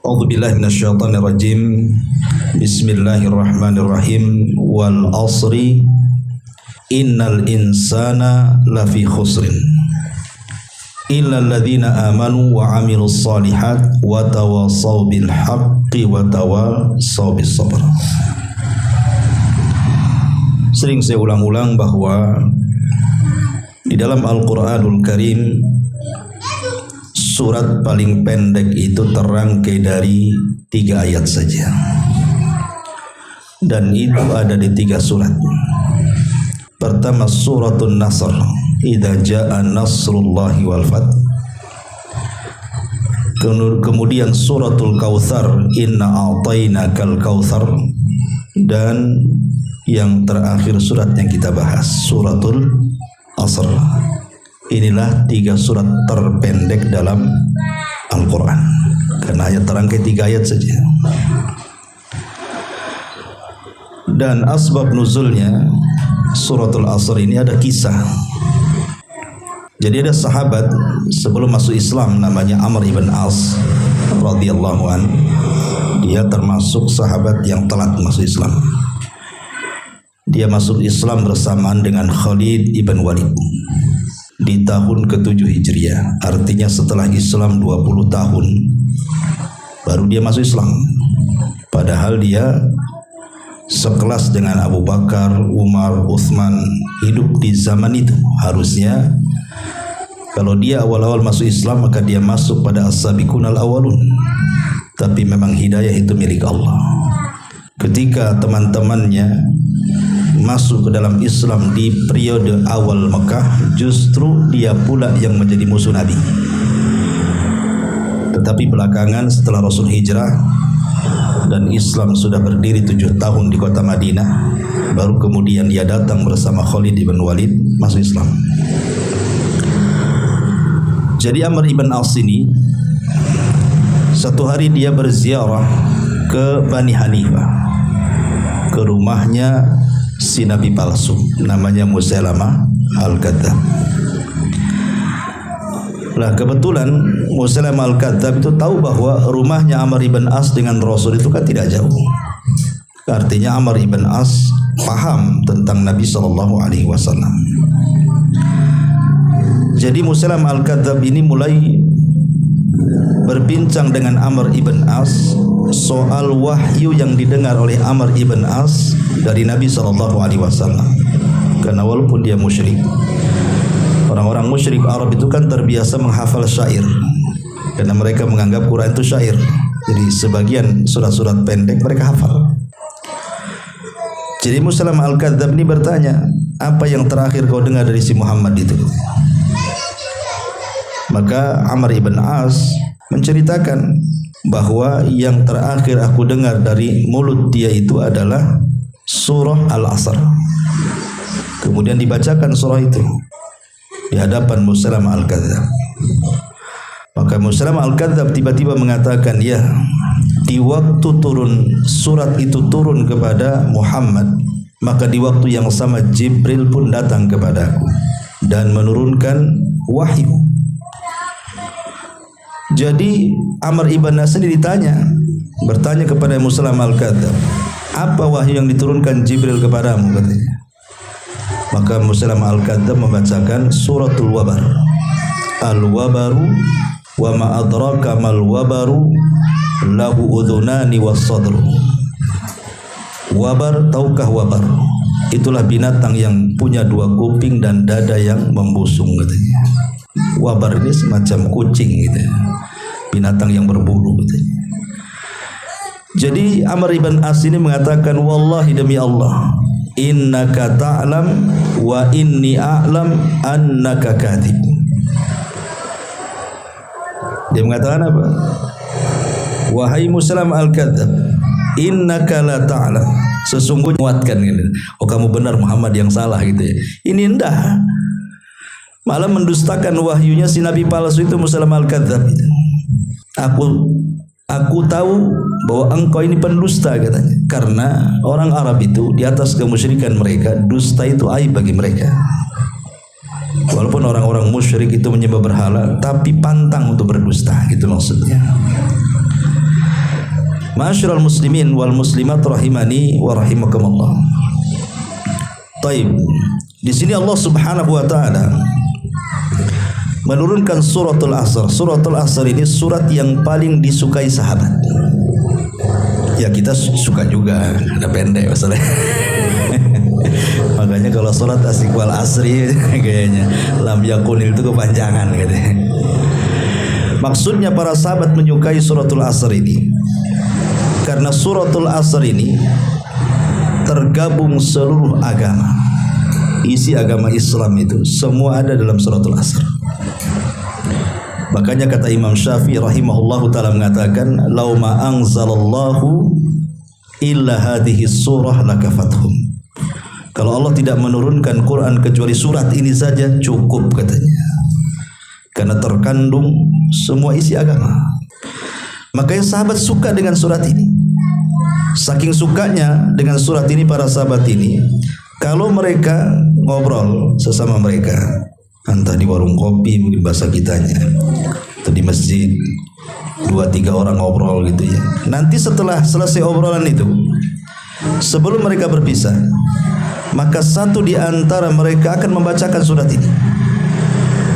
A'udzubillahi minasyaitonirrajim. Bismillahirrahmanirrahim. Wal asri innal insana lafi khusrin illa alladzina amanu wa amilus solihat wa tawassaw bil haqqi wa tawassaw bis sabr. Sering saya ulang-ulang bahwa di dalam Al-Qur'anul Karim surat paling pendek itu terangkai dari 3 ayat saja, dan itu ada di 3 surat. Pertama suratul Nasr, idza jaa nasrullahi wal fath. Kemudian suratul Kautsar, inna a'tainakal kautsar. Dan yang terakhir surat yang kita bahas, suratul Asr. Inilah 3 surat terpendek dalam Al-Quran, karena hanya terangkai 3 ayat saja. Dan asbab nuzulnya suratul Asr ini ada kisah. Jadi ada sahabat sebelum masuk Islam namanya Amr ibn As radhiyallahu an. Dia termasuk sahabat yang telat masuk Islam. Dia masuk Islam bersamaan dengan Khalid ibn Walid di tahun ke-7 Hijriah. Artinya setelah Islam 20 tahun baru dia masuk Islam. Padahal dia sekelas dengan Abu Bakar, Umar, Utsman, hidup di zaman itu. Harusnya kalau dia awal-awal masuk Islam maka dia masuk pada as-sabiqunal awwalun. Tapi memang hidayah itu milik Allah. Ketika teman-temannya masuk ke dalam Islam di periode awal Mekah, justru dia pula yang menjadi musuh Nabi. Tetapi belakangan setelah Rasul hijrah dan Islam sudah berdiri 7 tahun di kota Madinah, baru kemudian dia datang bersama Khalid ibn Walid masuk Islam. Jadi Amr ibn As ini satu hari dia berziarah ke Bani Hanifah, ke rumahnya si nabi palsu namanya Musailamah Al-Kadzab. Nah, kebetulan Musailamah Al-Kadzab itu tahu bahwa rumahnya Amr ibn As dengan Rasul itu kan tidak jauh. Artinya Amr ibn As paham tentang Nabi SAW. Jadi Musailamah Al-Kadzab ini mulai berbincang dengan Amr ibn As soal wahyu yang didengar oleh Amr ibn As dari Nabi SAW. Karena walaupun dia musyrik, orang-orang musyrik Arab itu kan terbiasa menghafal syair, karena mereka menganggap Quran itu syair. Jadi sebagian surat-surat pendek mereka hafal. Jadi Musailamah Al-Kadzab ini bertanya, apa yang terakhir kau dengar dari si Muhammad itu? Maka Amr ibn As menceritakan bahwa yang terakhir aku dengar dari mulut dia itu adalah surah Al-Asr. Kemudian dibacakan surah itu di hadapan Musailamah Al-Kadzab. Maka Musailamah Al-Kadzab tiba-tiba mengatakan, ya, di waktu turun surat itu turun kepada Muhammad, maka di waktu yang sama Jibril pun datang kepadaku dan menurunkan wahyu. Jadi Amr ibn As ini bertanya kepada Musailamah Al-Kadzab, apa wahyu yang diturunkan Jibril kepadamu, katanya. Maka Musailamah Al-Kadzab membacakan suratul Wabar. Al-Wabaru wa ma adraka mal wabaru lahu udhunani was sadru. Wabar, tahukah wabar? Itulah binatang yang punya 2 kuping dan dada yang membusung, katanya. Wabar ini semacam kucing gitu, binatang yang berbulu gitu. Jadi Amr ibn As ini mengatakan, wallahi demi Allah, innaka ta'lam wa inni a'lam annaka kadhib. Dia mengatakan apa? Wahai Musailamah Al-Kadzab, innaka la ta'lam, sesungguhnya muatkan gitu. Oh, kamu benar, Muhammad yang salah gitu ya. Ini indah, malah mendustakan wahyunya si nabi palsu itu Musailamah Al-Kadzab itu. aku tahu bahwa engkau ini pendusta katanya. Karena orang Arab itu di atas kemusyrikan mereka, dusta itu aib bagi mereka. Walaupun orang-orang musyrik itu menyembah berhala, tapi pantang untuk berdusta, gitu maksudnya. Ma'asyiral muslimin wal muslimat rahimani wa rahimakumullah. Taib. Di sini Allah Subhanahu wa taala menurunkan suratul Asr. Suratul Asr ini surat yang paling disukai sahabat. Ya kita suka juga, ada pendek masalahnya. Makanya kalau sholat asik wal asri kayaknya lam yakunil itu kepanjangan gitu. Maksudnya para sahabat menyukai suratul Asr ini karena suratul Asr ini tergabung seluruh agama. Isi agama Islam itu semua ada dalam suratul Asr. Makanya kata Imam Syafi'i rahimahullahu taala mengatakan, "Lau ma anzalallahu illa hadhihi surah lakafathum." Kalau Allah tidak menurunkan Quran kecuali surat ini saja cukup katanya. Karena terkandung semua isi agama. Makanya sahabat suka dengan surat ini. Saking sukanya dengan surat ini para sahabat ini, kalau mereka ngobrol sesama mereka, entah di warung kopi mungkin bahasa kitanya, atau di masjid, 2-3 orang ngobrol gitu ya. Nanti setelah selesai obrolan itu, sebelum mereka berpisah, maka satu di antara mereka akan membacakan surat ini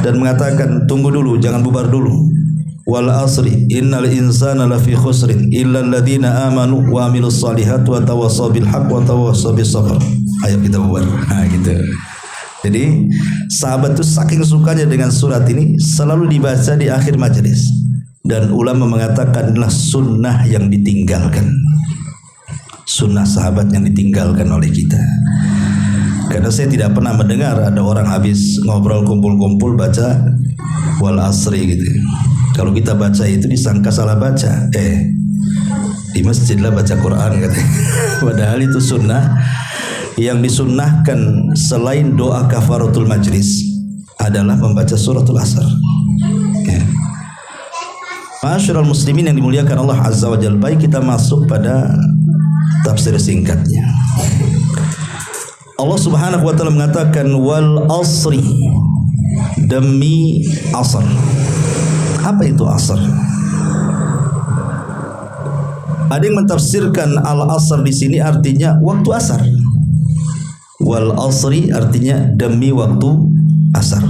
dan mengatakan, tunggu dulu, jangan bubar dulu. Wal asri innal insana lafi khusrin illa alladziina amanu wa amilus shalihat wa tawassaw bil haqq wa tawassaw bis sabr. Ayo kita bubar. Nah gitu. Jadi sahabat itu saking sukanya dengan surat ini selalu dibaca di akhir majelis, dan ulama mengatakan adalah sunnah yang ditinggalkan, sunnah sahabat yang ditinggalkan oleh kita. Karena saya tidak pernah mendengar ada orang habis ngobrol kumpul-kumpul baca wal asri gitu. Kalau kita baca itu disangka salah baca. Di masjid lah baca Quran katanya. Padahal itu sunnah. Yang disunnahkan selain doa kafaratul majlis adalah membaca suratul Asr. Ya. Ma'asyiral muslimin yang dimuliakan Allah Azza wa Jalla, baik kita masuk pada tafsir singkatnya. Allah Subhanahu wa taala mengatakan wal asri, demi asr. Apa itu asr? Ada yang mentafsirkan al-asr di sini artinya waktu asar. Wal asri artinya demi waktu asar.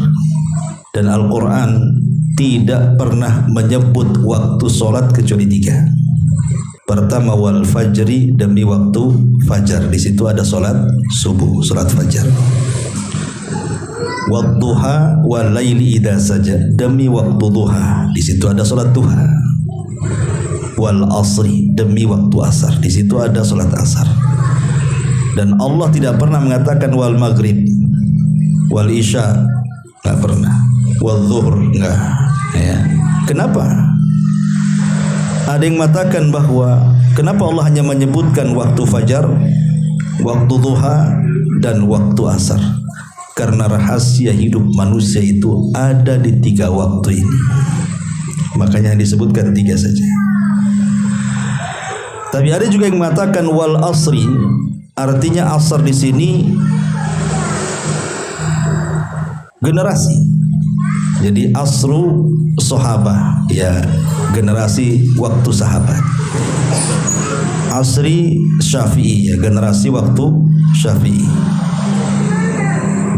Dan Al-Quran tidak pernah menyebut waktu sholat kecuali 3. Pertama wal fajri, demi waktu fajar. Di situ ada sholat subuh, sholat fajar. Wadduha wal laili idza saja, demi waktu duha. Di situ ada sholat duha. Wal asri, demi waktu asar. Di situ ada sholat asar. Dan Allah tidak pernah mengatakan wal maghrib, wal isya, nggak pernah. Wal zuhur, nggak. Ya. Kenapa? Ada yang mengatakan bahwa kenapa Allah hanya menyebutkan waktu fajar, waktu duha, dan waktu asar? Karena rahasia hidup manusia itu ada di 3 waktu ini. Makanya disebutkan 3 saja. Tapi ada juga yang mengatakan wal asri, artinya asar di sini generasi. Jadi asru sahabah, ya generasi waktu sahabat. Asri Syafi'i, ya generasi waktu Syafi'i.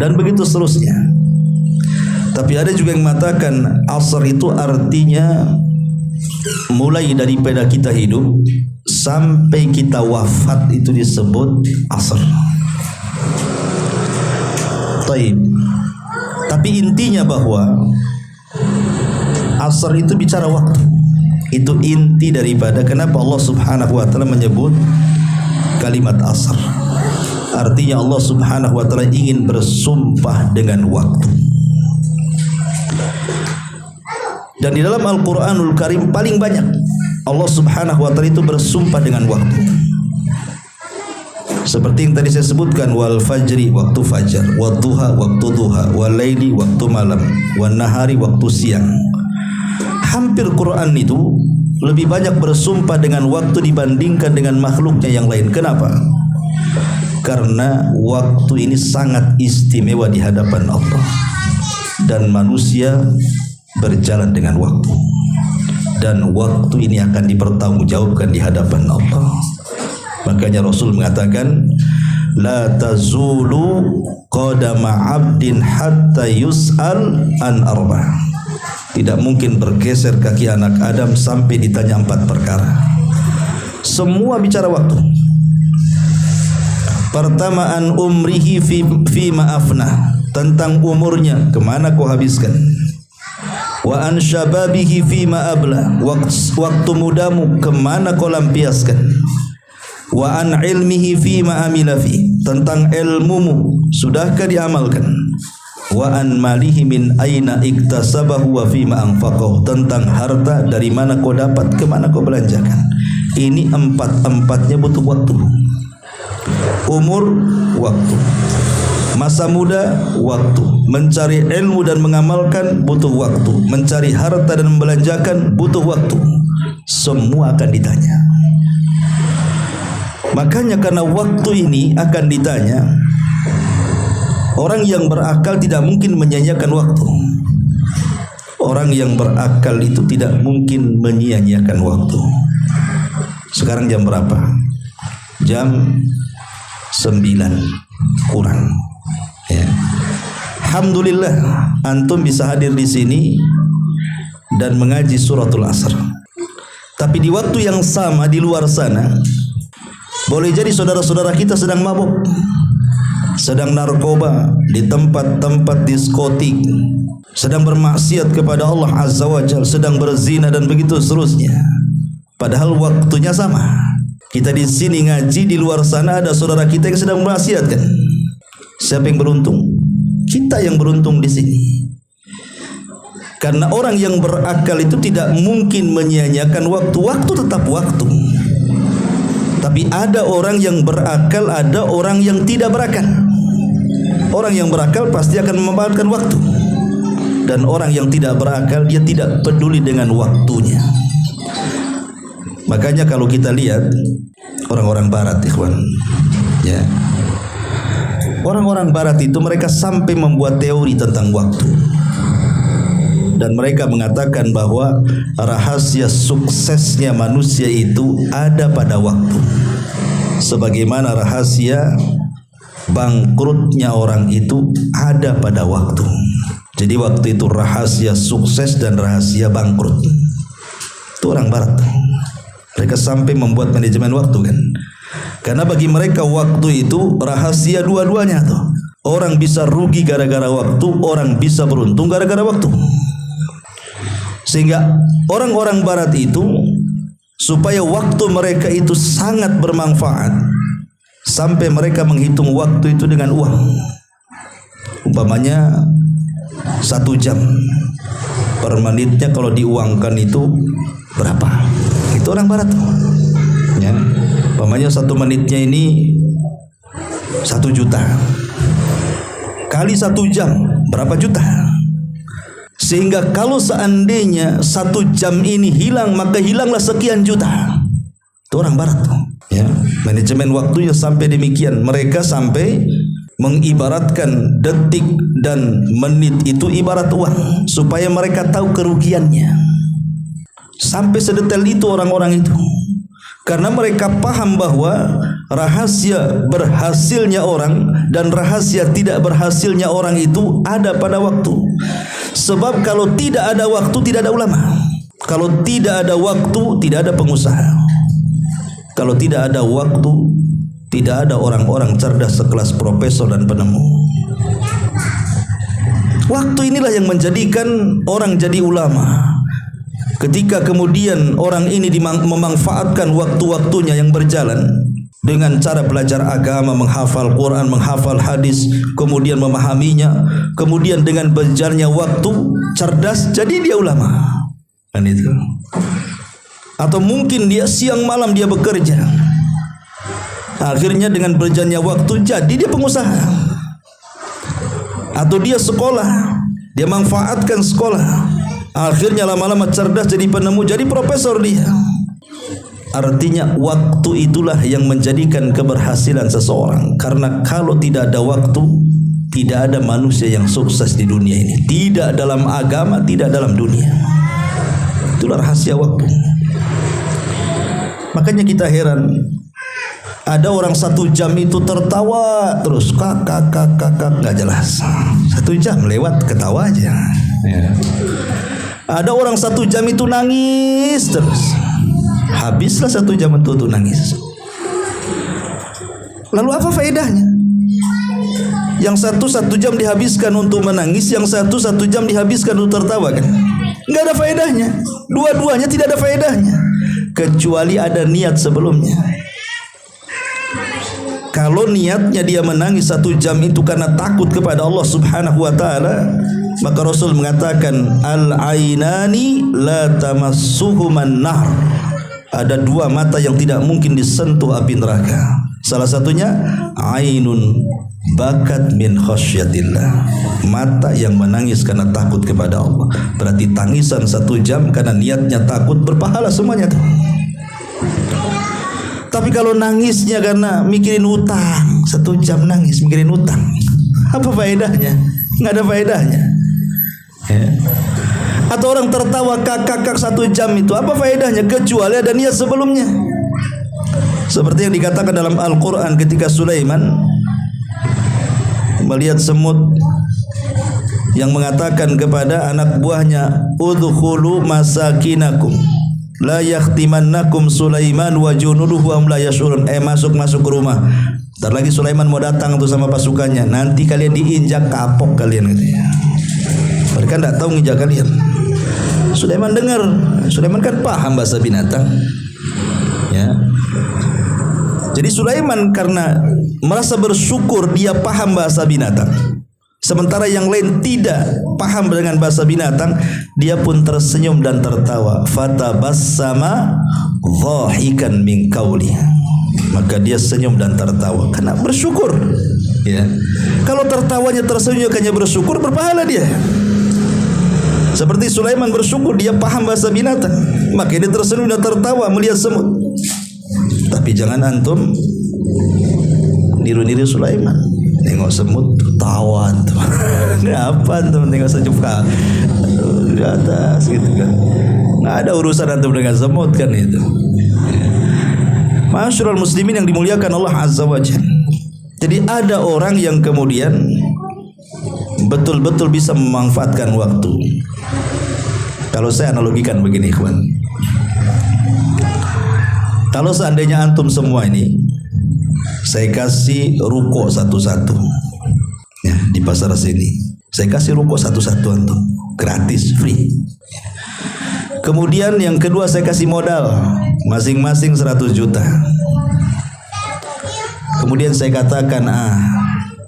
Dan begitu seterusnya. Tapi ada juga yang mengatakan asar itu artinya mulai daripada kita hidup sampai kita wafat itu disebut asar. Taib. Tapi intinya bahwa asar itu bicara waktu. Itu inti daripada kenapa Allah Subhanahu wa taala menyebut kalimat asar. Artinya Allah Subhanahu wa taala ingin bersumpah dengan waktu. Dan di dalam Al-Qur'anul Karim paling banyak Allah Subhanahu wa taala itu bersumpah dengan waktu. Seperti yang tadi saya sebutkan, wal fajri, waktu fajar, wad duha, waktu duha, wal laili, waktu malam, wan nahari, waktu siang. Hampir Quran itu lebih banyak bersumpah dengan waktu dibandingkan dengan makhluknya yang lain. Kenapa? Karena waktu ini sangat istimewa di hadapan Allah, dan manusia berjalan dengan waktu, dan waktu ini akan dipertanggungjawabkan di hadapan Allah. Makanya Rasul mengatakan, la tazulu qadama 'abdin hatta yus'al an arba'. Tidak mungkin bergeser kaki anak Adam sampai ditanya 4 perkara. Semua bicara waktu. Pertama, an umrihi fi ma'afna, tentang umurnya, kemana kau habiskan. Wa an syababihi fi ma'abla, waktu mudamu kemana kau lampiaskan. Wa an ilmihi fi ma'amila fi, tentang ilmumu sudahkah diamalkan. Wa an malihi min aina iktasabahu wa fi ma'anfaqahu, tentang harta dari mana kau dapat, kemana kau belanjakan. Ini empat-empatnya butuh waktu. Umur, waktu. Masa muda, waktu. Mencari ilmu dan mengamalkan, butuh waktu. Mencari harta dan membelanjakan, butuh waktu. Semua akan ditanya. Makanya karena waktu ini akan ditanya, orang yang berakal tidak mungkin menyia-nyiakan waktu. Orang yang berakal itu tidak mungkin menyia-nyiakan waktu. Sekarang jam berapa? Jam 9 kurang. Ya. Alhamdulillah antum bisa hadir di sini dan mengaji suratul Asr. Tapi di waktu yang sama di luar sana, boleh jadi saudara-saudara kita sedang mabuk, sedang narkoba, di tempat-tempat diskotik, sedang bermaksiat kepada Allah Azza wa Jalla, sedang berzina dan begitu seterusnya. Padahal waktunya sama. Kita di sini ngaji, di luar sana ada saudara kita yang sedang bermaksiat kan? Siapa yang beruntung? Kita yang beruntung di sini. Karena orang yang berakal itu tidak mungkin menyia-nyiakan waktu. Waktu tetap waktu. Tapi ada orang yang berakal, ada orang yang tidak berakal. Orang yang berakal pasti akan memanfaatkan waktu. Dan orang yang tidak berakal, dia tidak peduli dengan waktunya. Makanya kalau kita lihat orang-orang barat, ikhwan, ya, orang-orang barat itu mereka sampai membuat teori tentang waktu, dan mereka mengatakan bahwa rahasia suksesnya manusia itu ada pada waktu, sebagaimana rahasia bangkrutnya orang itu ada pada waktu. Jadi waktu itu rahasia sukses dan rahasia bangkrut. Itu orang barat. Mereka sampai membuat manajemen waktu kan. Karena bagi mereka waktu itu rahasia dua-duanya tuh. Orang bisa rugi gara-gara waktu, orang bisa beruntung gara-gara waktu. Sehingga orang-orang barat itu, supaya waktu mereka itu sangat bermanfaat, sampai mereka menghitung waktu itu dengan uang. Umpamanya 1 jam per menitnya kalau diuangkan itu berapa? Itu orang barat, ya. Umpamanya 1 menitnya ini 1 juta kali 1 jam berapa juta? Sehingga kalau seandainya 1 jam ini hilang, maka hilanglah sekian juta. Itu orang barat, ya. Manajemen waktunya sampai demikian. Mereka sampai mengibaratkan detik dan menit itu ibarat uang, supaya mereka tahu kerugiannya. Sampai sedetail itu orang-orang itu. Karena mereka paham bahwa rahasia berhasilnya orang dan rahasia tidak berhasilnya orang itu ada pada waktu. Sebab kalau tidak ada waktu, tidak ada ulama. Kalau tidak ada waktu, tidak ada pengusaha. Kalau tidak ada waktu, tidak ada orang-orang cerdas sekelas profesor dan penemu. Waktu inilah yang menjadikan orang jadi ulama. Ketika kemudian orang ini memanfaatkan waktu-waktunya yang berjalan dengan cara belajar agama, menghafal Quran, menghafal hadis, kemudian memahaminya, kemudian dengan berjalannya waktu cerdas, jadi dia ulama. Kan itu. Atau mungkin dia siang malam dia bekerja. Akhirnya dengan berjalannya waktu jadi dia pengusaha. Atau dia sekolah, dia manfaatkan sekolah. Akhirnya lama-lama cerdas, jadi penemu, jadi profesor dia. Artinya waktu itulah yang menjadikan keberhasilan seseorang. Karena kalau tidak ada waktu, tidak ada manusia yang sukses di dunia ini. Tidak dalam agama, tidak dalam dunia. Itulah rahasia waktu. Makanya kita heran, ada orang 1 jam itu tertawa terus, kakak nggak jelas. 1 jam lewat ketawa aja. Ya. Ada orang 1 jam itu nangis terus, habislah 1 jam itu nangis. Lalu apa faedahnya? Yang 1 jam dihabiskan untuk menangis, yang 1 jam dihabiskan untuk tertawa, kan? Nggak ada faedahnya. Dua-duanya tidak ada faedahnya, kecuali ada niat sebelumnya. Kalau niatnya dia menangis 1 jam itu karena takut kepada Allah Subhanahu wa taala, maka Rasul mengatakan al-ainani la tamassuhuman nar. Ada 2 mata yang tidak mungkin disentuh api neraka. Salah satunya ainun bakat min khasyatillah. Mata yang menangis karena takut kepada Allah. Berarti tangisan 1 jam karena niatnya takut, berpahala semuanya tuh. Tapi kalau nangisnya karena mikirin utang, 1 jam nangis mikirin utang, apa faedahnya? Nggak ada faedahnya. Ya. Atau orang tertawa kakak 1 jam itu, apa faedahnya? Kecuali ada niat sebelumnya. Seperti yang dikatakan dalam Al-Quran ketika Sulaiman melihat semut yang mengatakan kepada anak buahnya, udkhulu masakinakum la yakhtimannakum Sulaiman wa junuduhu am la yashurun. Masuk ke rumah. Ntar lagi Sulaiman mau datang tuh sama pasukannya. Nanti kalian diinjak kapok kalian, katanya. Mereka enggak tahu nginjak kalian. Sulaiman dengar. Sulaiman kan paham bahasa binatang. Ya. Jadi Sulaiman karena merasa bersyukur dia paham bahasa binatang, sementara yang lain tidak paham dengan bahasa binatang, dia pun tersenyum dan tertawa. Fatabassama dhahikan min qauli. Maka dia senyum dan tertawa karena bersyukur. Ya. Kalau tertawanya tersenyum hanya bersyukur, berpahala dia. Seperti Sulaiman bersyukur dia paham bahasa binatang, maka dia tersenyum dan tertawa melihat semut. Tapi jangan antum niru-niru Sulaiman. Nengok semut tawa antum. Apa antum nengok senyum di atas gitu kan. Nggak ada urusan antum dengan semut kan itu. Ma'asyiral muslimin yang dimuliakan Allah Azza wa Jalla. Jadi ada orang yang kemudian betul-betul bisa memanfaatkan waktu. Kalau saya analogikan begini, ikhwan. Kalau seandainya antum semua ini saya kasih ruko satu-satu, ya, di pasar sini saya kasih ruko satu-satu antum, gratis, free. Kemudian yang kedua saya kasih modal masing-masing 100 juta. Kemudian saya katakan,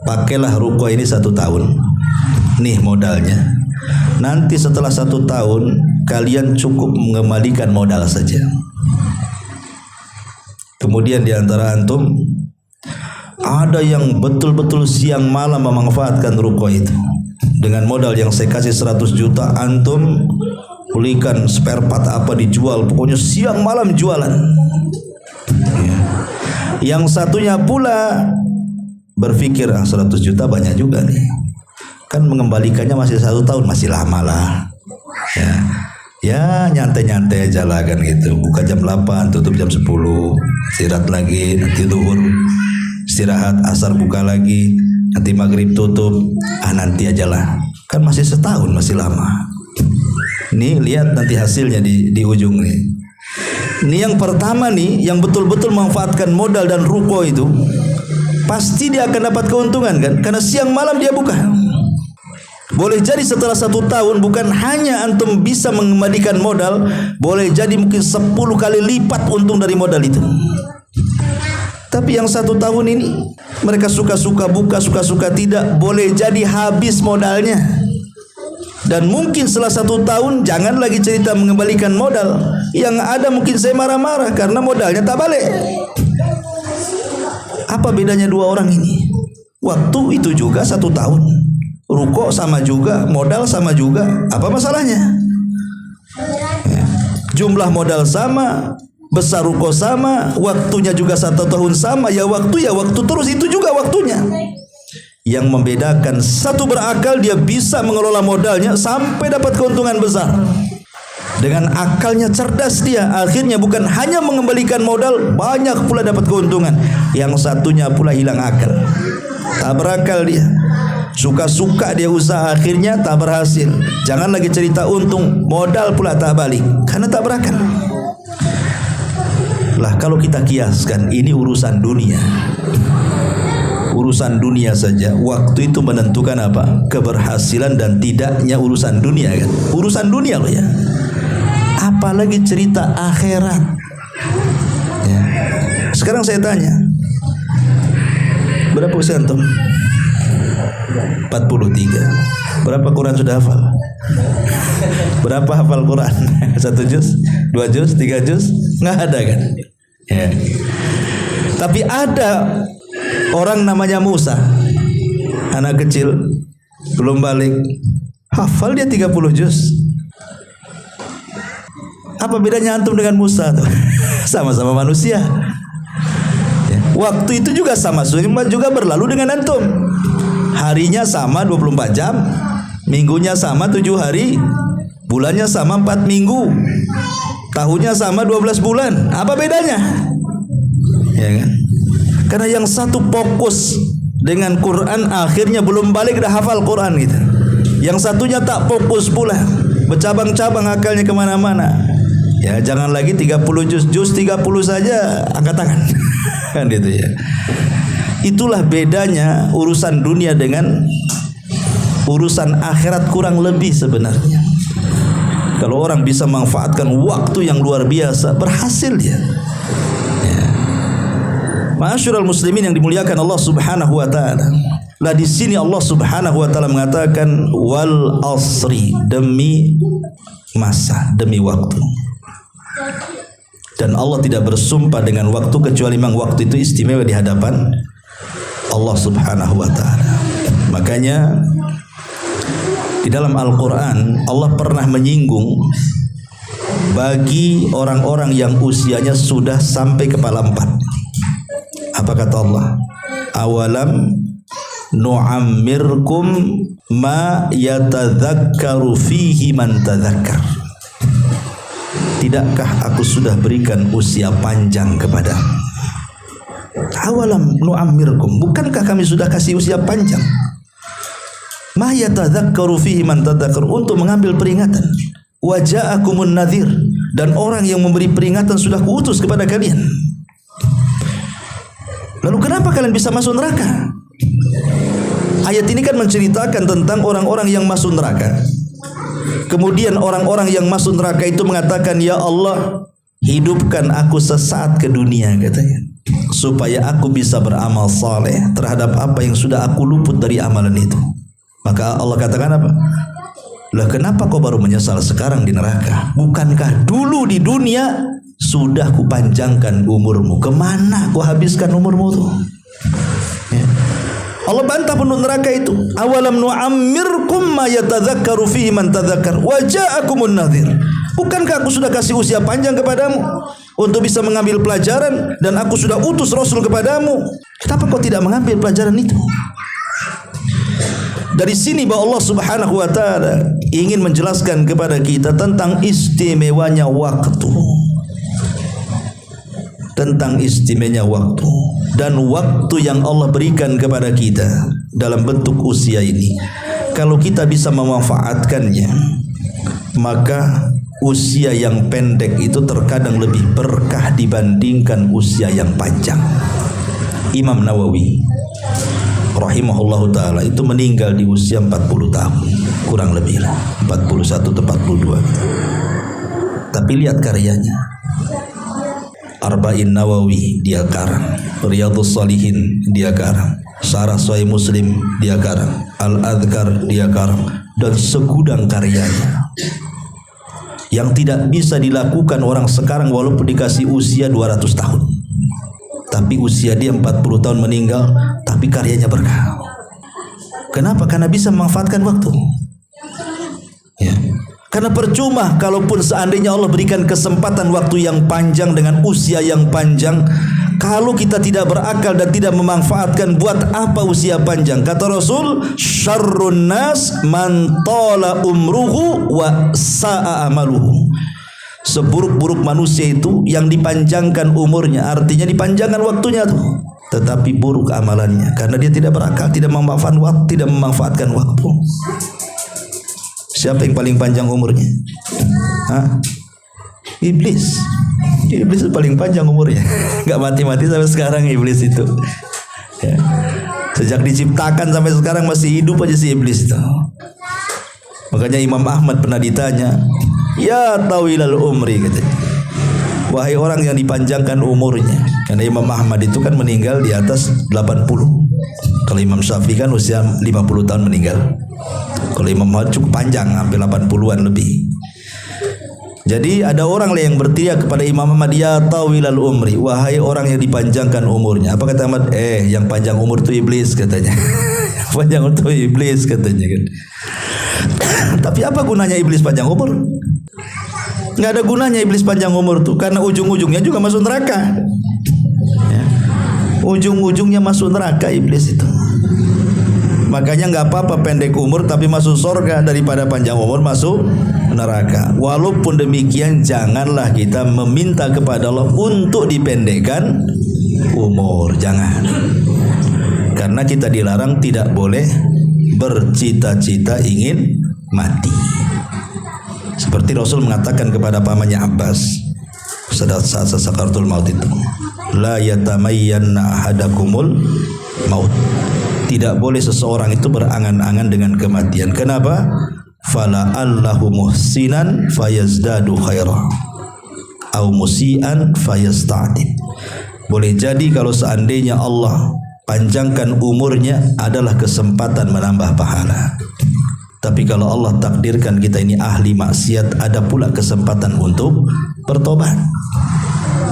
pakailah ruko ini 1 tahun, nih modalnya. Nanti setelah 1 tahun kalian cukup mengembalikan modal saja. Kemudian di antara antum ada yang betul-betul siang malam memanfaatkan ruko itu. Dengan modal yang saya kasih 100 juta, antum belikan spare part apa dijual, pokoknya siang malam jualan. Ya. Yang satunya pula berpikir 100 juta banyak juga nih, kan mengembalikannya masih 1 tahun, masih lama lah. Ya nyantai-nyantai aja lah kan gitu. Buka jam 8, tutup jam 10, istirahat lagi, nanti zuhur istirahat, asar buka lagi, nanti maghrib tutup. Nanti aja lah, kan masih setahun, masih lama. Nih lihat nanti hasilnya di ujung nih. Ini yang pertama nih, yang betul-betul memanfaatkan modal dan ruko itu, pasti dia akan dapat keuntungan kan, karena siang malam dia buka. Boleh jadi setelah 1 tahun bukan hanya antum bisa mengembalikan modal, boleh jadi mungkin 10 kali lipat untung dari modal itu. Tapi yang 1 tahun ini mereka suka-suka buka, suka-suka tidak, boleh jadi habis modalnya. Dan mungkin setelah 1 tahun jangan lagi cerita mengembalikan modal, yang ada mungkin saya marah-marah karena modalnya tak balik. Apa bedanya 2 orang ini? Waktu itu juga 1 tahun, ruko sama juga, modal sama juga, apa masalahnya? Jumlah modal sama, besar ruko sama, waktunya juga 1 tahun sama, ya waktu terus, itu juga waktunya. Yang membedakan satu berakal, dia bisa mengelola modalnya sampai dapat keuntungan besar. Dengan akalnya cerdas dia, akhirnya bukan hanya mengembalikan modal, banyak pula dapat keuntungan. Yang satunya pula hilang akal, tak berakal dia. Suka-suka dia usaha, akhirnya tak berhasil. Jangan lagi cerita untung, modal pula tak balik karena tak berakal. Lah kalau kita kiaskan, ini urusan dunia. Urusan dunia saja, waktu itu menentukan apa? Keberhasilan dan tidaknya urusan dunia kan? Urusan dunia loh ya. Apalagi cerita akhirat. Ya. Sekarang saya tanya, berapa usia antum? 43. Berapa Quran sudah hafal? Berapa hafal Quran? 1 juz, 2 juz, 3 juz? Nggak ada kan? Ya. Tapi ada orang namanya Musa, anak kecil, belum balik, hafal dia 30 juz. Apa bedanya antum dengan Musa tuh? Sama-sama manusia. Ya. Waktu itu juga sama, juga berlalu dengan antum. Harinya sama 24 jam, minggunya sama 7 hari, bulannya sama 4 minggu, tahunnya sama 12 bulan. Apa bedanya? Ya kan? Karena yang satu fokus dengan Quran, akhirnya belum balik dah hafal Quran gitu. Yang satunya tak fokus pula, bercabang-cabang akalnya kemana-mana. Ya jangan lagi 30 juz 30 saja angkat tangan. Kan gitu ya. Itulah bedanya urusan dunia dengan urusan akhirat, kurang lebih sebenarnya. Kalau orang bisa manfaatkan waktu yang luar biasa, berhasil dia. Ya. Ma'asyiral muslimin yang dimuliakan Allah Subhanahu wa taala. Lah di sini Allah Subhanahu wa taala mengatakan wal asri, demi masa, demi waktu. Dan Allah tidak bersumpah dengan waktu kecuali memang waktu itu istimewa di hadapan Allah Subhanahu wa taala. Makanya di dalam Al-Qur'an Allah pernah menyinggung bagi orang-orang yang usianya sudah sampai kepala 4. Apa kata Allah? Awalam nu'ammirkum ma yatadzakkaru fihi man tadzakkar. Tidakkah aku sudah berikan usia panjang kepadamu? Awalam nu'ammirkum, bukankah kami sudah kasih usia panjang? Ma yatadzakkaru fihi man tadzakkar, untuk mengambil peringatan. Wa ja'akumun nadhir, dan orang yang memberi peringatan sudah kuutus kepada kalian. Lalu kenapa kalian bisa masuk neraka? Ayat ini kan menceritakan tentang orang-orang yang masuk neraka. Kemudian orang-orang yang masuk neraka itu mengatakan, ya Allah, hidupkan aku sesaat ke dunia, katanya, supaya aku bisa beramal saleh terhadap apa yang sudah aku luput dari amalan itu. Maka Allah katakan apa? Lah kenapa kau baru menyesal sekarang di neraka? Bukankah dulu di dunia sudah kupanjangkan umurmu? Kemana kau habiskan umurmu tuh? Ya. Allah bantah penduduk neraka itu. Awalam nu'ammirkum ma yatadzakkaru fihi man tadzakkar wa ja'akumun nadhir. Bukankah aku sudah kasih usia panjang kepadamu untuk bisa mengambil pelajaran, dan aku sudah utus Rasul kepadamu? Kenapa kau tidak mengambil pelajaran itu? Dari sini bahwa Allah Subhanahu wa taala ingin menjelaskan kepada kita tentang istimewanya waktu. Tentang istimewanya waktu dan waktu yang Allah berikan kepada kita dalam bentuk usia ini. Kalau kita bisa memanfaatkannya, maka usia yang pendek itu terkadang lebih berkah dibandingkan usia yang panjang. Imam Nawawi rahimahullahu taala itu meninggal di usia 40 tahun, kurang lebih lah, 41 atau 42. Tapi lihat karyanya. Arba'in Nawawi dia karang, Riyadhus Shalihin dia karang, Syarah Sahih Muslim dia karang, Al-Adhkar dia karang, dan segudang karyanya yang tidak bisa dilakukan orang sekarang walaupun dikasih usia 200 tahun. Tapi usia dia 40 tahun meninggal, tapi karyanya berkah. Kenapa? Karena bisa memanfaatkan waktu. Ya. Karena Karena percuma kalaupun seandainya Allah berikan kesempatan waktu yang panjang dengan usia yang panjang, kalau kita tidak berakal dan tidak memanfaatkan, buat apa usia panjang? Kata Rasul, syarrun nas man tala umruhu wa sa'a amaluhu. Seburuk-buruk manusia itu yang dipanjangkan umurnya, artinya dipanjangkan waktunya tuh, tetapi buruk amalannya karena dia tidak berakal, tidak memanfaatkan waktu. Siapa yang paling panjang umurnya? Hah? Iblis. Iblis itu paling panjang umurnya. Gak mati-mati sampai sekarang iblis itu. Ya. Sejak diciptakan sampai sekarang masih hidup aja si iblis itu. Makanya Imam Ahmad pernah ditanya, ya tawilal umri, katanya, wahai orang yang dipanjangkan umurnya. Karena Imam Ahmad itu kan meninggal di atas 80. Kalau Imam Syafi'i kan usia 50 tahun meninggal. Kalau Imam Ahmad cukup panjang, hampir 80-an lebih. Jadi ada orang yang berteriak kepada Imam Ahmad, ya tawilal umri, wahai orang yang dipanjangkan umurnya. Apa kata Ahmad? Yang panjang umur itu iblis, katanya. Panjang umur itu iblis, katanya kan. Tapi apa gunanya iblis panjang umur? Nggak ada gunanya iblis panjang umur tuh, karena ujung-ujungnya juga masuk neraka. Ya. Ujung-ujungnya masuk neraka iblis itu. Makanya nggak apa-apa pendek umur tapi masuk surga daripada panjang umur masuk neraka. Walaupun demikian, janganlah kita meminta kepada Allah untuk dipendekkan umur, jangan. Karena kita dilarang tidak boleh bercita-cita ingin mati. Seperti Rasul mengatakan kepada pamannya Abbas saat sakaratul maut itu, la yatamayyanna ahadakumul maut. Tidak boleh seseorang itu berangan-angan dengan kematian. Kenapa? Fala allahu muhsinan fayazdadu khaira au musian fayasta'tib. Boleh jadi kalau seandainya Allah panjangkan umurnya adalah kesempatan menambah pahala. Tapi kalau Allah takdirkan kita ini ahli maksiat, ada pula kesempatan untuk bertobat.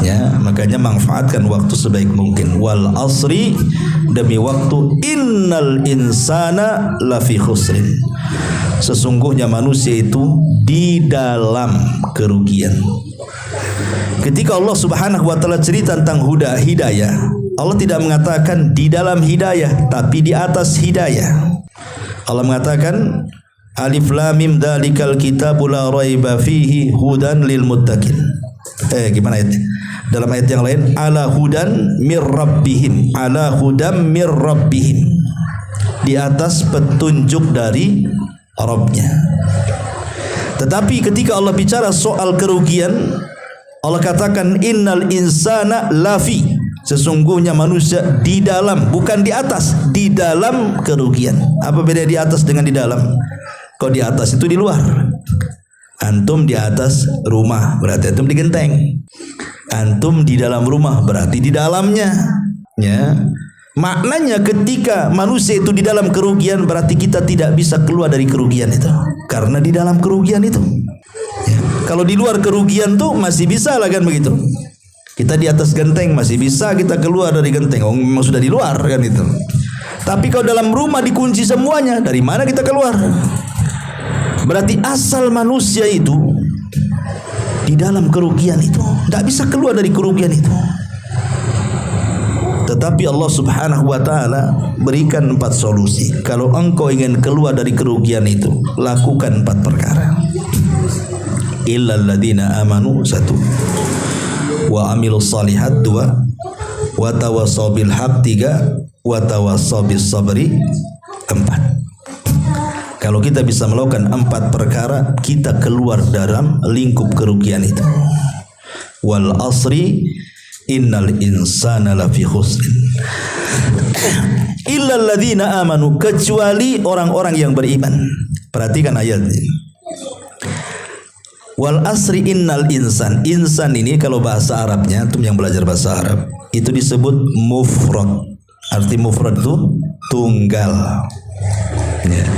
Ya, makanya manfaatkan waktu sebaik mungkin. Wal asri, demi waktu, innal insana lafi khusrin. Sesungguhnya manusia itu di dalam kerugian. Ketika Allah Subhanahu wa taala cerita tentang hidayah, Allah tidak mengatakan di dalam hidayah, tapi di atas hidayah. Allah mengatakan alif lam mim dzalikal kitabu la raiba fihi hudan lil muttaqin. Gimana ayatnya? Dalam ayat yang lain, ala hudan mir rabbihim, ala hudam mir rabbihim, di atas petunjuk dari Rabbnya. Tetapi ketika Allah bicara soal kerugian, Allah katakan innal insana lafi, sesungguhnya manusia di dalam, bukan di atas, di dalam kerugian. Apa beda di atas dengan di dalam? Kalau di atas itu di luar, antum di atas rumah berarti antum di genteng. Antum di dalam rumah berarti di dalamnya. Ya. Maknanya ketika manusia itu di dalam kerugian, berarti kita tidak bisa keluar dari kerugian itu, karena di dalam kerugian itu. Ya. Kalau di luar kerugian tuh masih bisa lah kan begitu. Kita di atas genteng masih bisa kita keluar dari genteng. Oh, memang sudah di luar kan itu. Tapi kalau dalam rumah dikunci semuanya, dari mana kita keluar? Berarti asal manusia itu di dalam kerugian itu, tidak bisa keluar dari kerugian itu. Tetapi Allah Subhanahu wa taala berikan 4 solusi. Kalau engkau ingin keluar dari kerugian itu, lakukan 4 perkara. Illal ladzina amanu 1, wa amilus shalihat 2, wa tawassaw bil haq 3, wa tawassaw bis sabri 4. Kalau kita bisa melakukan 4 perkara, kita keluar dalam lingkup kerugian itu. Wal asri innal insana lafi khusrin illal ladzina amanu, kecuali orang-orang yang beriman. Perhatikan ayat ini. Wal asri innal insan. Insan ini kalau bahasa Arabnya, antum yang belajar bahasa Arab, itu disebut mufrad. Arti mufrad itu tunggal. Ya.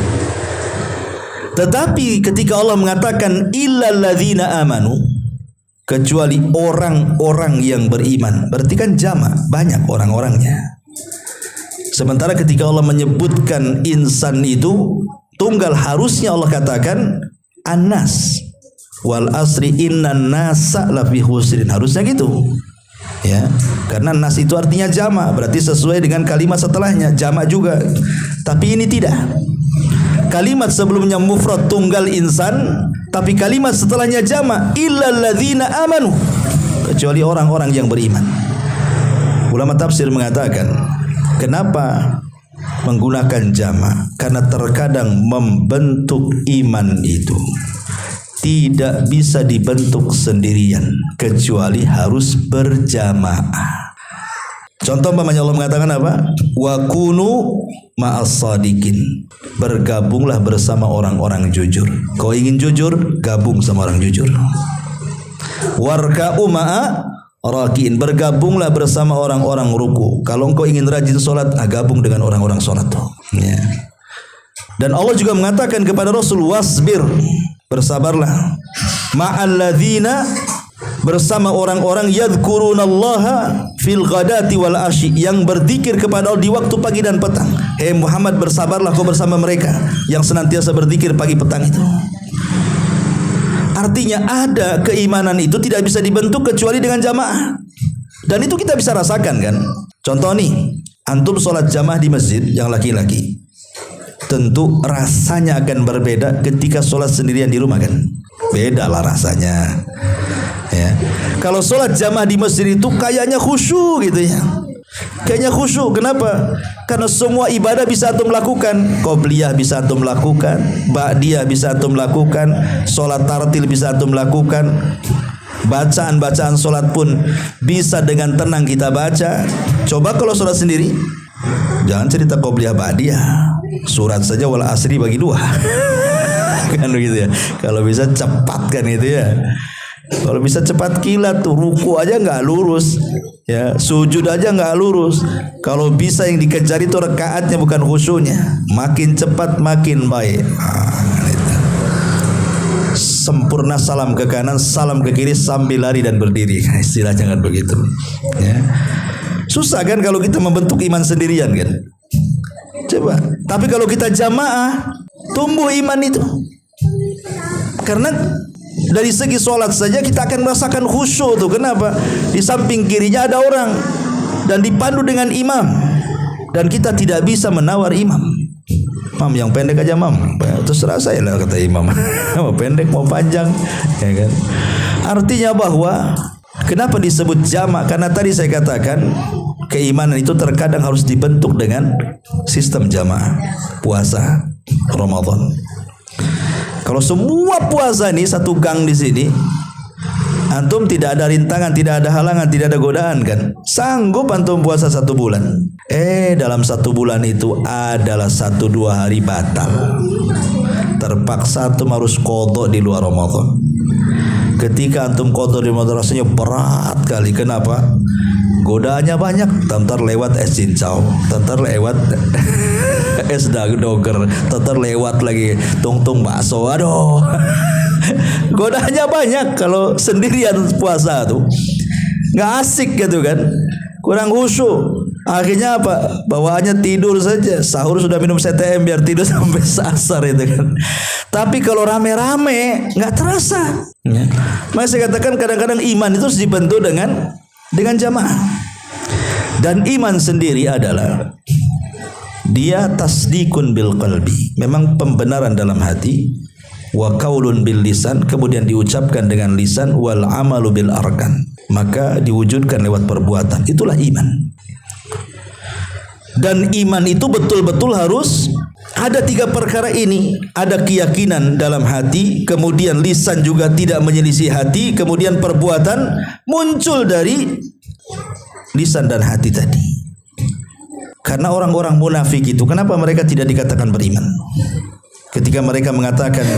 Tetapi ketika Allah mengatakan illal ladzina amanu, kecuali orang-orang yang beriman, berarti kan jamak, banyak orang-orangnya. Sementara ketika Allah menyebutkan insan itu tunggal, harusnya Allah katakan An-nas. Wal asri innan nasa lafi khusrin. Harusnya gitu. Ya, karena nas itu artinya jamak, berarti sesuai dengan kalimat setelahnya jamak juga. Tapi ini tidak. Kalimat sebelumnya mufrad tunggal insan, tapi kalimat setelahnya jamak, illal ladzina amanu, kecuali orang-orang yang beriman. Ulama tafsir mengatakan, kenapa menggunakan jamak? Karena terkadang membentuk iman itu tidak bisa dibentuk sendirian, kecuali harus berjamaah. Contoh umpamanya Allah mengatakan apa? Wa kunu ma'as sadiqin. Bergabunglah bersama orang-orang jujur. Kau ingin jujur, gabung sama orang jujur. Warka'u ma'a rakiin. Bergabunglah bersama orang-orang ruku. Kalau engkau ingin rajin solat, gabung dengan orang-orang solat. Ya. Dan Allah juga mengatakan kepada Rasul, wasbir, bersabarlah, ma'alladzina, bersama orang-orang yadhkurunallaha fil ghadati wal asyi, yang berzikir kepada Allah di waktu pagi dan petang. Hei Muhammad, bersabarlah kau bersama mereka yang senantiasa berzikir pagi petang itu. Artinya ada keimanan itu tidak bisa dibentuk kecuali dengan jamaah. Dan itu kita bisa rasakan kan. Contoh nih, antum sholat jamaah di masjid yang laki-laki, tentu rasanya akan berbeda ketika sholat sendirian di rumah kan. Beda lah rasanya. Ya. Kalau sholat jamaah di masjid itu kayaknya khusyuk gitu ya. Kayaknya khusyuk. Kenapa? Karena semua ibadah bisa antum lakukan. Qobliyah bisa antum lakukan, ba'diyah bisa antum lakukan, sholat tartil bisa antum lakukan. Bacaan-bacaan sholat pun bisa dengan tenang kita baca. Coba kalau sholat sendiri, jangan cerita qobliyah ba'diyah, surat saja wal asri bagi dua. Kan begitu ya. Kalau bisa cepat kan itu ya. Kalau bisa cepat kilat tuh, ruku aja nggak lurus, ya sujud aja nggak lurus. Kalau bisa yang dikejar itu rakaatnya bukan khusyuknya. Makin cepat makin baik. Sempurna salam ke kanan, salam ke kiri sambil lari dan berdiri. Istilahnya kan begitu. Ya. Susah kan kalau kita membentuk iman sendirian kan. Coba. Tapi kalau kita jamaah, tumbuh iman itu. Karena dari segi sholat saja kita akan merasakan khusyuk tuh. Kenapa? Di samping kirinya ada orang dan dipandu dengan imam, dan kita tidak bisa menawar imam. Mam yang pendek aja mam. Terserah saya lah kata imam. Mau pendek mau panjang, ya kan? Artinya bahwa kenapa disebut jamak? Karena tadi saya katakan keimanan itu terkadang harus dibentuk dengan sistem jamaah. Puasa Ramadan. Kalau semua puasa ini satu gang di sini, antum tidak ada rintangan, tidak ada halangan, tidak ada godaan kan? Sanggup antum puasa 1 bulan. Dalam 1 bulan itu adalah 1-2 hari batal. Terpaksa antum harus qadha di luar Ramadan. Ketika antum qadha di Ramadan rasanya berat kali. Kenapa? Godaannya banyak. Tentar lewat es cincau, tentar lewat es doger, tentar lewat lagi tungtung bakso. Aduh. Godaannya banyak kalau sendirian puasa tuh. Nggak asik gitu kan. Kurang khusyuk. Akhirnya apa? Bawaannya tidur saja. Sahur sudah minum CTM biar tidur sampai asar itu kan. Tapi kalau rame-rame nggak terasa. Ya. Maka saya katakan kadang-kadang iman itu harus dibentuk dengan jamaah. Dan iman sendiri adalah dia tasdikun bil qalbi, memang pembenaran dalam hati, wa qaulun bil lisan, kemudian diucapkan dengan lisan, wal amalu bil arkan, maka diwujudkan lewat perbuatan. Itulah iman. Dan iman itu betul-betul harus ada 3 perkara ini. Ada keyakinan dalam hati, kemudian lisan juga tidak menyelisih hati, kemudian perbuatan muncul dari lisan dan hati tadi. Karena orang-orang munafik itu, kenapa mereka tidak dikatakan beriman? Ketika mereka mengatakan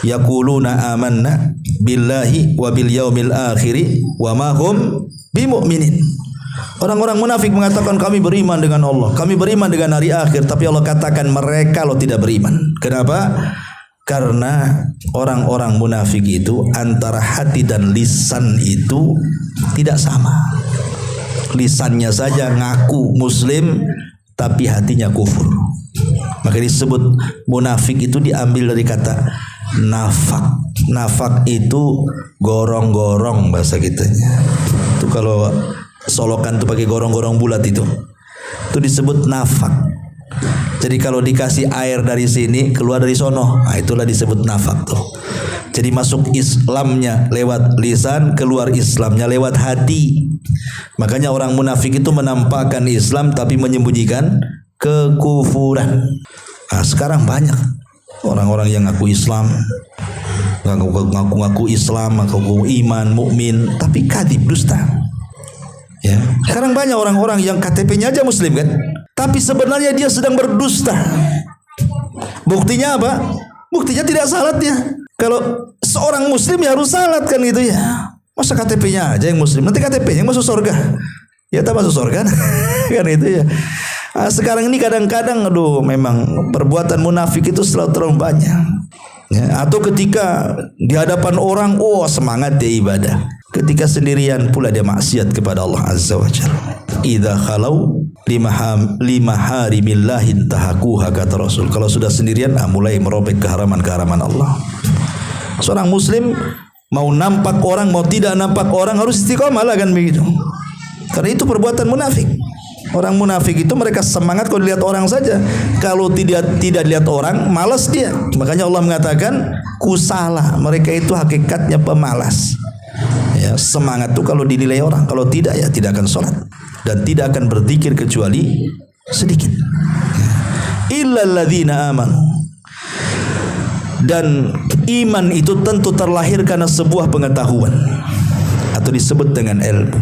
yaquluna amanna billahi wa bil yaumil akhir wa ma hum bimu'minin. Orang-orang munafik mengatakan kami beriman dengan Allah, kami beriman dengan hari akhir, tapi Allah katakan mereka lo tidak beriman. Kenapa? Karena orang-orang munafik itu antara hati dan lisan itu tidak sama. Lisannya saja ngaku muslim tapi hatinya kufur. Maka disebut munafik itu diambil dari kata nafak. Nafak itu gorong-gorong bahasa kitanya. Itu kalau solokan tuh pakai gorong-gorong bulat itu disebut nafak. Jadi kalau dikasih air dari sini keluar dari sono, nah itulah disebut nafak tuh. Jadi masuk Islamnya lewat lisan, keluar Islamnya lewat hati. Makanya orang munafik itu menampakkan Islam tapi menyembunyikan kekufuran. Nah, sekarang banyak orang-orang yang ngaku Islam, ngaku Islam, ngaku iman, mukmin, tapi kadhib, dusta. Ya, sekarang banyak orang-orang yang KTP-nya aja Muslim kan, tapi sebenarnya dia sedang berdusta. Buktinya apa? Buktinya tidak salatnya. Kalau seorang Muslim ya harus salat kan gitu ya. Masa KTP-nya aja yang Muslim, nanti KTP-nya masuk surga? Ya tak masuk surga kan itu ya. Nah, sekarang ini kadang-kadang memang perbuatan munafik itu terlalu banyak. Ya, atau ketika di hadapan orang, semangat dia ibadah. Ketika sendirian pula dia maksiat kepada Allah Azza wa Jalla. Idza khalau lima harimillahi tahakuha, kata Rasul. Kalau sudah sendirian, mulai merobek keharaman-keharaman Allah. Seorang Muslim mau nampak orang, mau tidak nampak orang, harus istiqomah lah kan begitu. Karena itu perbuatan munafik. Orang munafik itu mereka semangat kalau dilihat orang saja. Kalau tidak dilihat orang, malas dia. Makanya Allah mengatakan kusala. Mereka itu hakikatnya pemalas. Ya, semangat itu kalau dinilai orang. Kalau tidak ya tidak akan sholat dan tidak akan berzikir kecuali sedikit. Illal ladzina amanu. Dan iman itu tentu terlahir karena sebuah pengetahuan atau disebut dengan ilmu.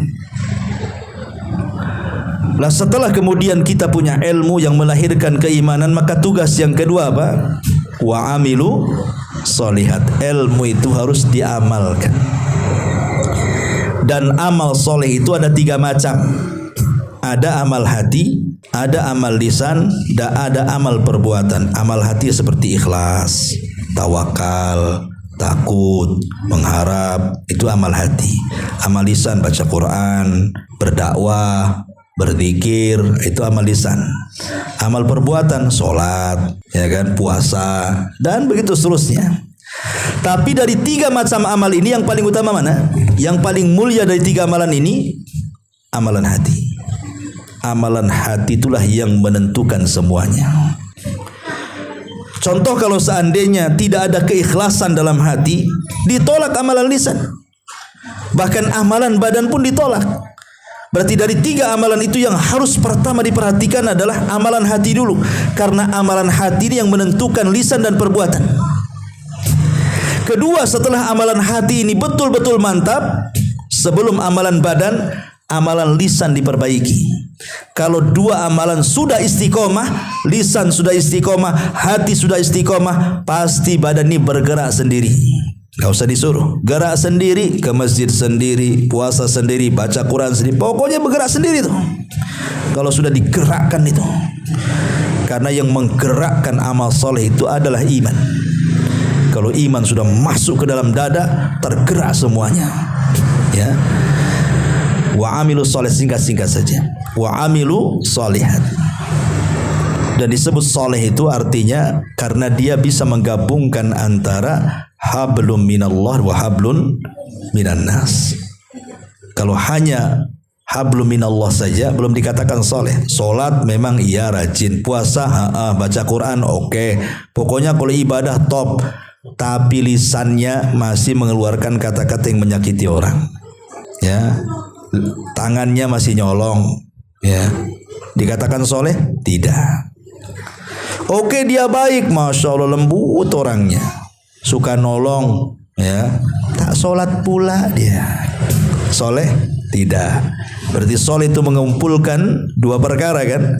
Lah setelah kemudian kita punya ilmu yang melahirkan keimanan, maka tugas yang kedua apa? Wa amilu sholihat. Ilmu itu harus diamalkan. Dan amal soleh itu ada 3 macam. Ada amal hati, ada amal lisan, dan ada amal perbuatan. Amal hati seperti ikhlas, tawakal, takut, mengharap, itu amal hati. Amal lisan baca Quran, berdakwah, berzikir, itu amal lisan. Amal perbuatan sholat, ya kan, puasa, dan begitu seterusnya. Tapi dari 3 macam amal ini yang paling utama mana? Yang paling mulia dari 3 amalan ini amalan hati. Amalan hati itulah yang menentukan semuanya. Contoh, kalau seandainya tidak ada keikhlasan dalam hati, ditolak amalan lisan. Bahkan amalan badan pun ditolak. Berarti dari 3 amalan itu yang harus pertama diperhatikan adalah amalan hati dulu. Karena amalan hati ini yang menentukan lisan dan perbuatan. Kedua, setelah amalan hati ini betul-betul mantap, sebelum amalan badan, amalan lisan diperbaiki. Kalau 2 amalan sudah istiqomah, lisan sudah istiqomah, hati sudah istiqomah, pasti badan ini bergerak sendiri. Gak usah disuruh, gerak sendiri, ke masjid sendiri, puasa sendiri, baca Quran sendiri, pokoknya bergerak sendiri tuh. Kalau sudah digerakkan itu, karena yang menggerakkan amal soleh itu adalah iman. Kalau iman sudah masuk ke dalam dada, tergerak semuanya. Ya. Wa amilu soleh, singkat-singkat saja. Wa amilu solihat. Dan disebut soleh itu artinya karena dia bisa menggabungkan antara hablum minallah wa hablun minan nas. Kalau hanya hablum minallah saja belum dikatakan soleh. Solat memang iya rajin, puasa baca Quran oke. Pokoknya kalau ibadah top, tapi lisannya masih mengeluarkan kata-kata yang menyakiti orang. Ya, tangannya masih nyolong. Ya, dikatakan soleh? Tidak. Oke, dia baik, masya Allah, lembut orangnya, suka nolong, ya, tak sholat pula dia. Soleh? Tidak. Berarti soleh itu mengumpulkan 2 perkara kan?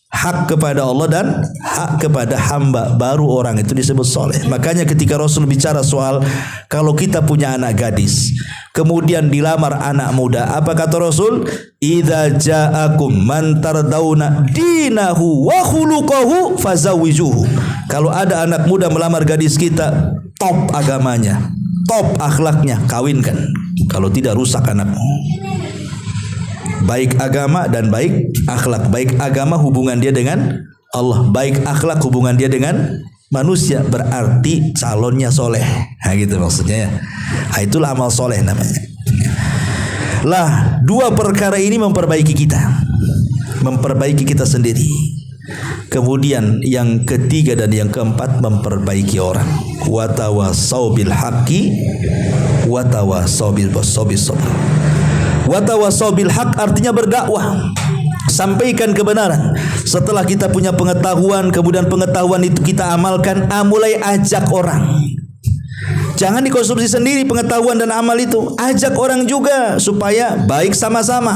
Hak kepada Allah dan hak kepada hamba, baru orang itu disebut soleh. Makanya ketika Rasul bicara soal kalau kita punya anak gadis, kemudian dilamar anak muda, apa kata Rasul? Idza ja'akum man tardawna dinahu wa khuluquhu fazawwijuhu. Kalau ada anak muda melamar gadis kita, top agamanya, top akhlaknya, kawinkan. Kalau tidak, rusak anakmu. Baik agama dan baik akhlak. Baik agama hubungan dia dengan Allah, baik akhlak hubungan dia dengan manusia berarti calonnya soleh. Nah, gitu maksudnya ya. Nah, itulah amal soleh namanya. Lah, dua perkara ini memperbaiki kita sendiri. Kemudian yang ketiga dan yang keempat memperbaiki orang. Wa tawassaw bil haqqi wa tawassaw bil sabr. Wa tawassaw bil haqq artinya berdakwah. Sampaikan kebenaran. Setelah kita punya pengetahuan, kemudian pengetahuan itu kita amalkan, mulai ajak orang. Jangan dikonsumsi sendiri pengetahuan dan amal itu. Ajak orang juga supaya baik sama-sama.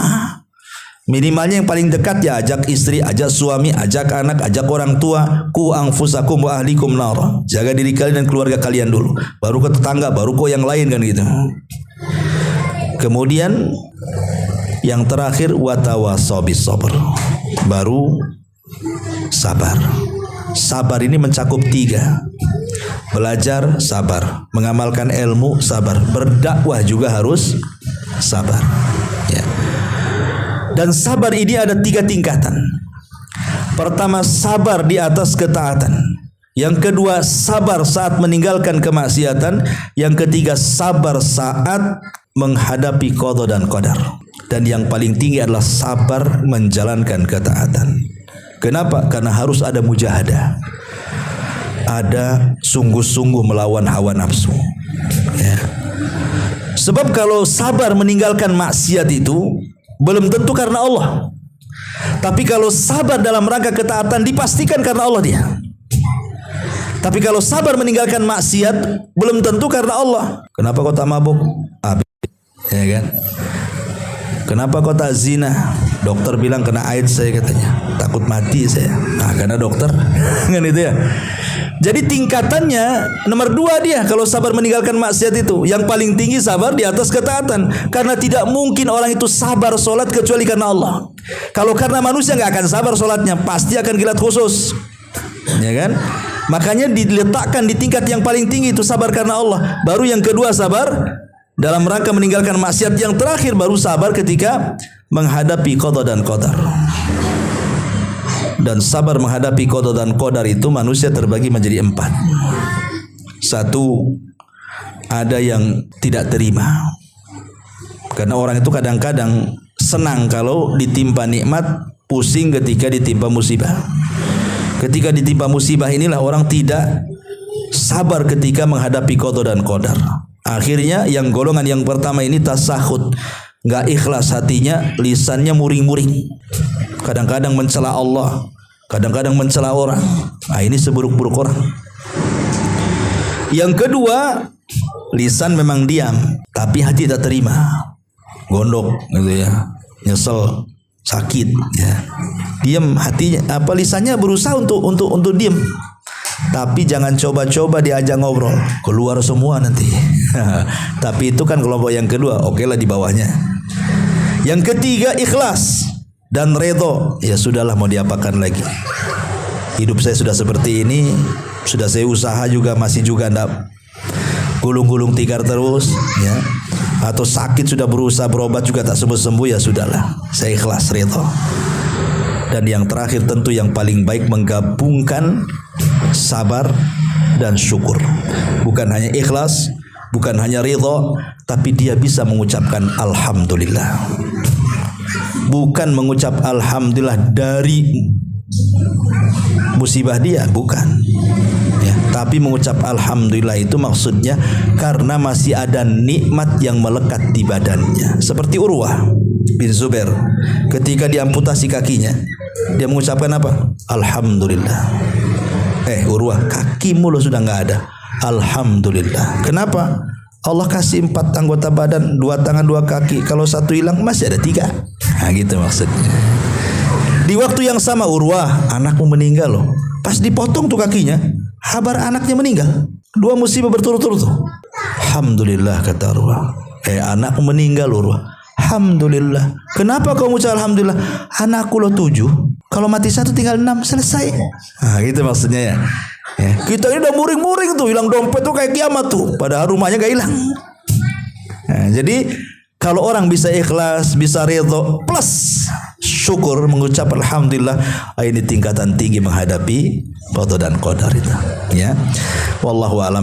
Minimalnya yang paling dekat ya ajak istri, ajak suami, ajak anak, ajak orang tua. Qu anfusakum wa ahlikum nar. Jaga diri kalian dan keluarga kalian dulu. Baru ke tetangga, baru ke yang lain kan gitu. Kemudian yang terakhir watawassaw bis sabr. Baru sabar. Sabar ini mencakup 3. Belajar sabar, mengamalkan ilmu sabar, berdakwah juga harus sabar. Ya. Dan sabar ini ada 3 tingkatan. Pertama, sabar di atas ketaatan. Yang kedua, sabar saat meninggalkan kemaksiatan. Yang ketiga, sabar saat menghadapi qada dan qadar. Dan yang paling tinggi adalah sabar menjalankan ketaatan. Kenapa? Karena harus ada mujahadah. Ada sungguh-sungguh melawan hawa nafsu. Ya. Sebab kalau sabar meninggalkan maksiat itu belum tentu karena Allah. Tapi kalau sabar dalam rangka ketaatan dipastikan karena Allah dia. Tapi kalau sabar meninggalkan maksiat belum tentu karena Allah. Kenapa kau tak mabuk? Ya kan? Kenapa kau tak zina? Dokter bilang kena AIDS saya katanya. Takut mati saya. Nah, karena dokter kan itu ya. Jadi tingkatannya nomor 2 dia kalau sabar meninggalkan maksiat itu. Yang paling tinggi sabar di atas ketaatan. Karena tidak mungkin orang itu sabar sholat kecuali karena Allah. Kalau karena manusia nggak akan sabar sholatnya, pasti akan kilat khusus. Ya kan? Makanya diletakkan di tingkat yang paling tinggi itu sabar karena Allah. Baru yang kedua sabar dalam rangka meninggalkan maksiat. Yang terakhir baru sabar ketika menghadapi qada dan qadar. Dan sabar menghadapi qada dan qadar itu manusia terbagi menjadi 4. 1, ada yang tidak terima. Karena orang itu kadang-kadang senang kalau ditimpa nikmat, pusing ketika ditimpa musibah. Ketika ditimpa musibah inilah orang tidak sabar ketika menghadapi qada dan qadar. Akhirnya yang golongan yang pertama ini tasakhut, enggak ikhlas hatinya, lisannya muring-muring. Kadang-kadang mencela Allah, kadang-kadang mencela orang. Nah, ini seburuk-buruk orang. Yang kedua, lisan memang diam, tapi hati tak terima. Gondok gitu ya. Nyesel, sakit ya. Diam hatinya, lisannya berusaha untuk diam. Tapi jangan coba-coba diajak ngobrol, keluar semua nanti. Tapi itu kan kelompok yang kedua, oke lah di bawahnya. Yang ketiga ikhlas dan redho. Ya sudahlah, mau diapakan lagi. Hidup saya sudah seperti ini, sudah saya usaha juga masih juga enggak gulung-gulung tikar terus, ya. Atau sakit sudah berusaha berobat juga tak sembuh-sembuh, ya sudahlah, saya ikhlas, redho. Dan yang terakhir tentu yang paling baik menggabungkan sabar dan syukur. Bukan hanya ikhlas, bukan hanya ridho, tapi dia bisa mengucapkan alhamdulillah. Bukan mengucap alhamdulillah dari musibah dia, bukan. Ya, tapi mengucap alhamdulillah itu maksudnya karena masih ada nikmat yang melekat di badannya. Seperti Urwah bin Zubair ketika diamputasi kakinya, dia mengucapkan apa? Alhamdulillah. Urwah, kakimu lo sudah nggak ada. Alhamdulillah. Kenapa? Allah kasih 4 anggota badan, 2 tangan 2 kaki. Kalau 1 hilang masih ada 3. Nah gitu maksudnya. Di waktu yang sama Urwah, anakmu meninggal loh. Pas dipotong tuh kakinya, kabar anaknya meninggal. 2 musibah berturut-turut tuh. Alhamdulillah kata Urwah. Anakmu meninggal Urwah. Alhamdulillah. Kenapa kau mengucap alhamdulillah? Anakku lo 7. Kalau mati 1 tinggal 6, selesai. Nah gitu maksudnya ya. Kita ini udah muring-muring tuh, hilang dompet tuh kayak kiamat tuh. Padahal rumahnya gak hilang. Nah, jadi kalau orang bisa ikhlas, bisa ridho, plus syukur, mengucap alhamdulillah, ini tingkatan tinggi menghadapi qada dan qadar itu. Ya. Wallahu a'lam.